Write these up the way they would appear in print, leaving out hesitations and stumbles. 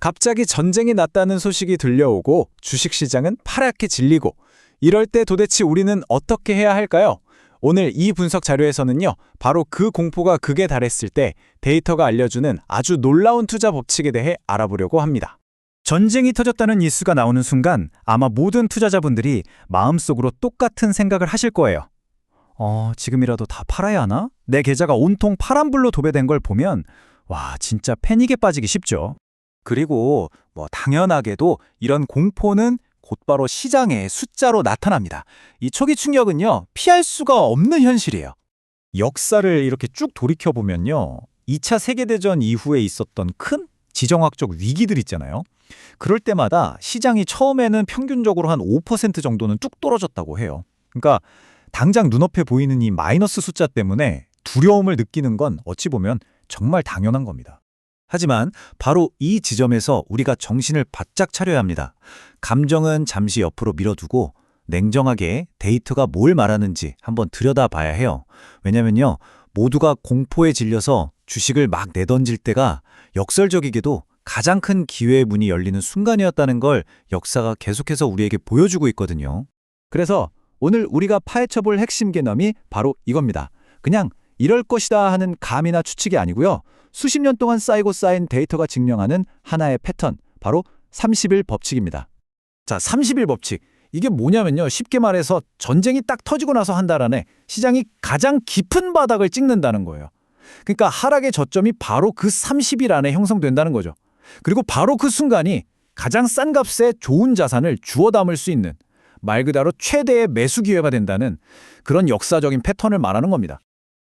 갑자기 전쟁이 났다는 소식이 들려오고 주식시장은 파랗게 질리고 이럴 때 도대체 우리는 어떻게 해야 할까요? 오늘 이 분석 자료에서는요, 바로 그 공포가 극에 달했을 때 데이터가 알려주는 아주 놀라운 투자 법칙에 대해 알아보려고 합니다. 전쟁이 터졌다는 뉴스가 나오는 순간 아마 모든 투자자분들이 마음속으로 똑같은 생각을 하실 거예요. 지금이라도 다 팔아야 하나? 내 계좌가 온통 파란불로 도배된 걸 보면 와, 진짜 패닉에 빠지기 쉽죠. 그리고 당연하게도 이런 공포는 곧바로 시장의 숫자로 나타납니다. 이 초기 충격은요, 피할 수가 없는 현실이에요. 역사를 이렇게 쭉 돌이켜보면요. 2차 세계대전 이후에 있었던 큰 지정학적 위기들 있잖아요. 그럴 때마다 시장이 처음에는 평균적으로 한 5% 정도는 뚝 떨어졌다고 해요. 그러니까 당장 눈앞에 보이는 이 마이너스 숫자 때문에 두려움을 느끼는 건 어찌 보면 정말 당연한 겁니다. 하지만 바로 이 지점에서 우리가 정신을 바짝 차려야 합니다. 감정은 잠시 옆으로 밀어두고 냉정하게 데이터가 뭘 말하는지 한번 들여다봐야 해요. 왜냐면요, 모두가 공포에 질려서 주식을 막 내던질 때가 역설적이게도 가장 큰 기회의 문이 열리는 순간이었다는 걸 역사가 계속해서 우리에게 보여주고 있거든요. 그래서 오늘 우리가 파헤쳐볼 핵심 개념이 바로 이겁니다. 그냥 이럴 것이다 하는 감이나 추측이 아니고요. 수십 년 동안 쌓이고 쌓인 데이터가 증명하는 하나의 패턴, 바로 30일 법칙입니다. 자, 30일 법칙. 이게 뭐냐면요. 쉽게 말해서 전쟁이 딱 터지고 나서 한 달 안에 시장이 가장 깊은 바닥을 찍는다는 거예요. 그러니까 하락의 저점이 바로 그 30일 안에 형성된다는 거죠. 그리고 바로 그 순간이 가장 싼 값에 좋은 자산을 주워 담을 수 있는, 말 그대로 최대의 매수 기회가 된다는 그런 역사적인 패턴을 말하는 겁니다.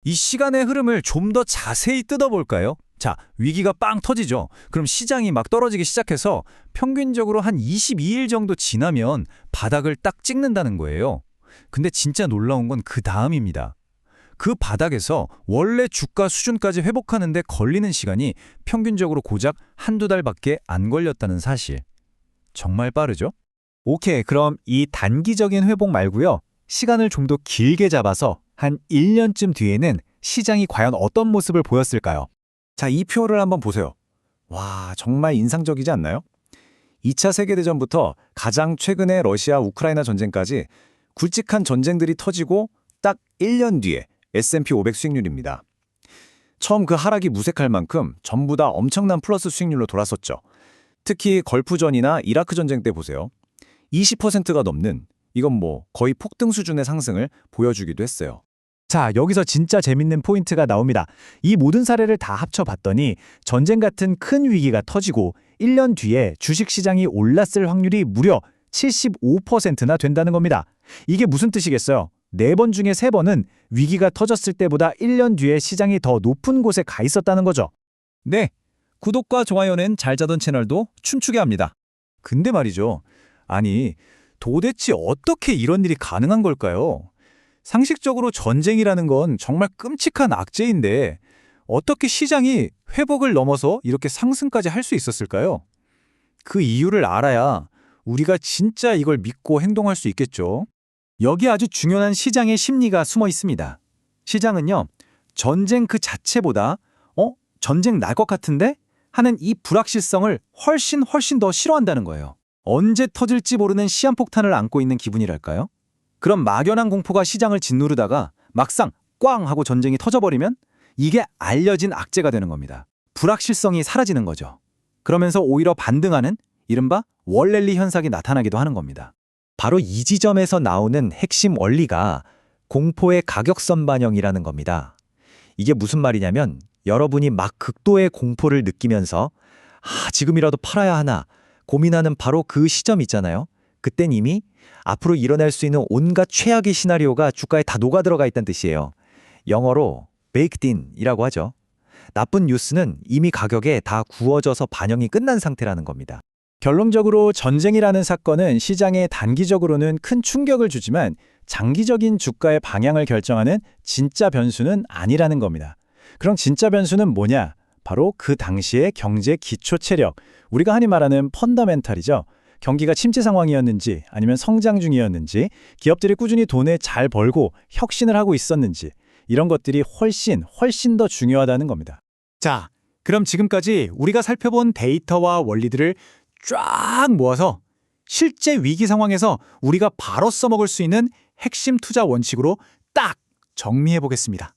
이 시간의 흐름을 좀 더 자세히 뜯어볼까요? 자, 위기가 빵 터지죠. 그럼 시장이 막 떨어지기 시작해서 평균적으로 한 22일 정도 지나면 바닥을 딱 찍는다는 거예요. 근데 진짜 놀라운 건 그 다음입니다. 그 바닥에서 원래 주가 수준까지 회복하는데 걸리는 시간이 평균적으로 고작 한두 달밖에 안 걸렸다는 사실. 정말 빠르죠? 오케이, 그럼 이 단기적인 회복 말고요. 시간을 좀 더 길게 잡아서 한 1년쯤 뒤에는 시장이 과연 어떤 모습을 보였을까요? 자, 이 표를 한번 보세요. 와, 정말 인상적이지 않나요? 2차 세계대전부터 가장 최근의 러시아 우크라이나 전쟁까지 굵직한 전쟁들이 터지고 딱 1년 뒤에 S&P 500 수익률입니다. 처음 그 하락이 무색할 만큼 전부 다 엄청난 플러스 수익률로 돌아섰죠. 특히 걸프전이나 이라크 전쟁 때 보세요. 20%가 넘는, 이건 거의 폭등 수준의 상승을 보여주기도 했어요. 자, 여기서 진짜 재밌는 포인트가 나옵니다. 이 모든 사례를 다 합쳐봤더니 전쟁 같은 큰 위기가 터지고 1년 뒤에 주식시장이 올랐을 확률이 무려 75%나 된다는 겁니다. 이게 무슨 뜻이겠어요? 4번 중에 3번은 위기가 터졌을 때보다 1년 뒤에 시장이 더 높은 곳에 가 있었다는 거죠. 네, 구독과 좋아요는 잘 자던 채널도 춤추게 합니다. 근데 말이죠. 아니, 도대체 어떻게 이런 일이 가능한 걸까요? 상식적으로 전쟁이라는 건 정말 끔찍한 악재인데 어떻게 시장이 회복을 넘어서 이렇게 상승까지 할 수 있었을까요? 그 이유를 알아야 우리가 진짜 이걸 믿고 행동할 수 있겠죠. 여기 아주 중요한 시장의 심리가 숨어 있습니다. 시장은요, 전쟁 그 자체보다 전쟁 날 것 같은데? 하는 이 불확실성을 훨씬 더 싫어한다는 거예요. 언제 터질지 모르는 시한폭탄을 안고 있는 기분이랄까요? 그럼 막연한 공포가 시장을 짓누르다가 막상 꽝 하고 전쟁이 터져버리면 이게 알려진 악재가 되는 겁니다. 불확실성이 사라지는 거죠. 그러면서 오히려 반등하는 이른바 월랠리 현상이 나타나기도 하는 겁니다. 바로 이 지점에서 나오는 핵심 원리가 공포의 가격선 반영이라는 겁니다. 이게 무슨 말이냐면 여러분이 막 극도의 공포를 느끼면서 지금이라도 팔아야 하나 고민하는 바로 그 시점 있잖아요. 그땐 이미 앞으로 일어날 수 있는 온갖 최악의 시나리오가 주가에 다 녹아들어가 있다는 뜻이에요. 영어로 baked in이라고 하죠. 나쁜 뉴스는 이미 가격에 다 구워져서 반영이 끝난 상태라는 겁니다. 결론적으로 전쟁이라는 사건은 시장에 단기적으로는 큰 충격을 주지만 장기적인 주가의 방향을 결정하는 진짜 변수는 아니라는 겁니다. 그럼 진짜 변수는 뭐냐? 바로 그 당시의 경제 기초 체력, 우리가 흔히 말하는 펀더멘탈이죠. 경기가 침체 상황이었는지 아니면 성장 중이었는지, 기업들이 꾸준히 돈을 잘 벌고 혁신을 하고 있었는지, 이런 것들이 훨씬 더 중요하다는 겁니다. 자, 그럼 지금까지 우리가 살펴본 데이터와 원리들을 쫙 모아서 실제 위기 상황에서 우리가 바로 써먹을 수 있는 핵심 투자 원칙으로 딱 정리해 보겠습니다.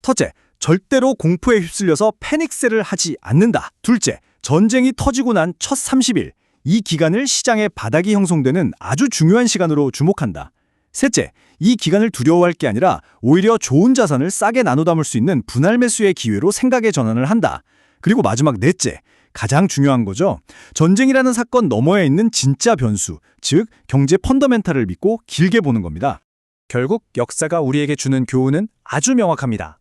첫째, 절대로 공포에 휩쓸려서 패닉셀을 하지 않는다. 둘째, 전쟁이 터지고 난 첫 30일, 이 기간을 시장의 바닥이 형성되는 아주 중요한 시간으로 주목한다. 셋째, 이 기간을 두려워할 게 아니라 오히려 좋은 자산을 싸게 나눠 담을 수 있는 분할 매수의 기회로 생각의 전환을 한다. 그리고 마지막 넷째, 가장 중요한 거죠. 전쟁이라는 사건 너머에 있는 진짜 변수, 즉 경제 펀더멘탈을 믿고 길게 보는 겁니다. 결국 역사가 우리에게 주는 교훈은 아주 명확합니다.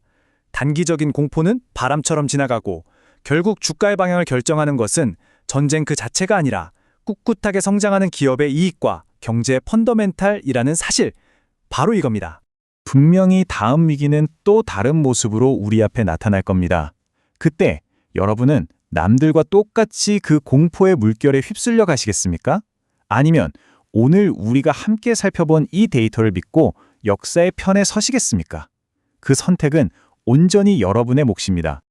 단기적인 공포는 바람처럼 지나가고 결국 주가의 방향을 결정하는 것은 전쟁 그 자체가 아니라 꿋꿋하게 성장하는 기업의 이익과 경제의 펀더멘탈이라는 사실, 바로 이겁니다. 분명히 다음 위기는 또 다른 모습으로 우리 앞에 나타날 겁니다. 그때 여러분은 남들과 똑같이 그 공포의 물결에 휩쓸려 가시겠습니까? 아니면 오늘 우리가 함께 살펴본 이 데이터를 믿고 역사의 편에 서시겠습니까? 그 선택은 온전히 여러분의 몫입니다.